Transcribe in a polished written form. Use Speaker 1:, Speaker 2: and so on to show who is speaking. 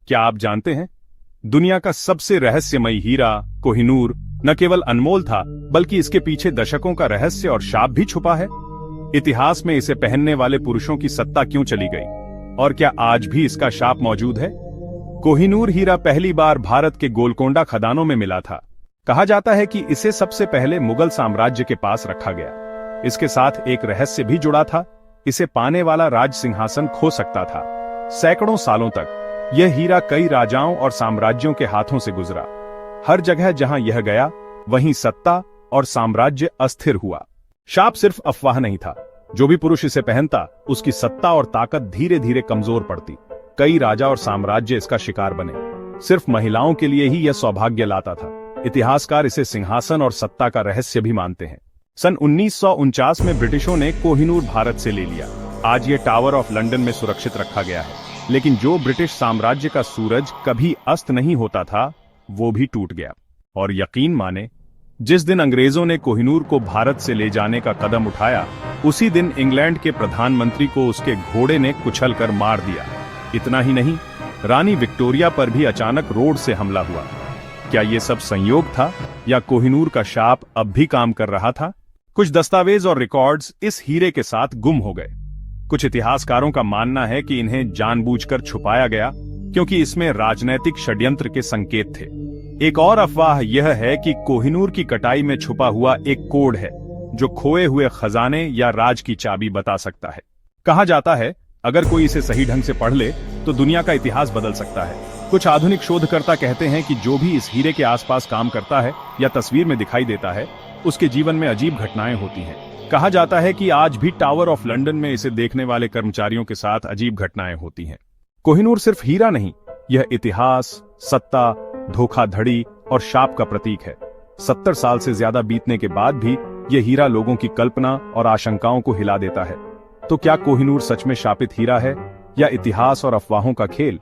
Speaker 1: क्या आप जानते हैं, दुनिया का सबसे रहस्यमयी हीरा कोहिनूर न केवल अनमोल था, बल्कि इसके पीछे दशकों का रहस्य और शाप भी छुपा है। इतिहास में इसे पहनने वाले पुरुषों की सत्ता क्यों चली गई, और क्या आज भी इसका शाप मौजूद है? कोहिनूर हीरा पहली बार भारत के गोलकोंडा खदानों में मिला था। कहा जाता है कि इसे सबसे पहले मुगल साम्राज्य के पास रखा गया। इसके साथ एक रहस्य भी जुड़ा था, इसे पाने वाला राज सिंहासन खो सकता था। सैकड़ों सालों तक यह हीरा कई राजाओं और साम्राज्यों के हाथों से गुजरा। हर जगह जहां यह गया, वहीं सत्ता और साम्राज्य अस्थिर हुआ। शाप सिर्फ अफवाह नहीं था, जो भी पुरुष इसे पहनता, उसकी सत्ता और ताकत धीरे धीरे कमजोर पड़ती। कई राजा और साम्राज्य इसका शिकार बने। सिर्फ महिलाओं के लिए ही यह सौभाग्य लाता था। इतिहासकार इसे सिंहासन और सत्ता का रहस्य भी मानते हैं। सन 1949 में ब्रिटिशों ने कोहिनूर भारत से ले लिया। आज यह टावर ऑफ लंदन में सुरक्षित रखा गया है। लेकिन जो ब्रिटिश साम्राज्य का सूरज कभी अस्त नहीं होता था, वो भी टूट गया। और यकीन माने, जिस दिन अंग्रेजों ने कोहिनूर को भारत से ले जाने का कदम उठाया, उसी दिन इंग्लैंड के प्रधानमंत्री को उसके घोड़े ने कुचलकर मार दिया। इतना ही नहीं, रानी विक्टोरिया पर भी अचानक रोड से हमला हुआ। क्या ये सब संयोग था, या कोहिनूर का शाप अब भी काम कर रहा था? कुछ दस्तावेज और रिकॉर्ड्स इस हीरे के साथ गुम हो गए। कुछ इतिहासकारों का मानना है कि इन्हें जानबूझकर छुपाया गया, क्योंकि इसमें राजनैतिक षड्यंत्र के संकेत थे। एक और अफवाह यह है कि कोहिनूर की कटाई में छुपा हुआ एक कोड है, जो खोए हुए खजाने या राज की चाबी बता सकता है। कहा जाता है, अगर कोई इसे सही ढंग से पढ़ ले, तो दुनिया का इतिहास बदल सकता है। कुछ आधुनिक शोधकर्ता कहते हैं कि जो भी इस हीरे के आसपास काम करता है या तस्वीर में दिखाई देता है, उसके जीवन में अजीब घटनाएं होती हैं। कहा जाता है कि आज भी टावर ऑफ लंदन में इसे देखने वाले कर्मचारियों के साथ अजीब घटनाएं होती हैं। कोहिनूर सिर्फ हीरा नहीं, यह इतिहास, सत्ता, धोखाधड़ी और शाप का प्रतीक है। 70 साल से ज्यादा बीतने के बाद भी यह हीरा लोगों की कल्पना और आशंकाओं को हिला देता है। तो क्या कोहिनूर सच में शापित हीरा है, या इतिहास और अफवाहों का खेल?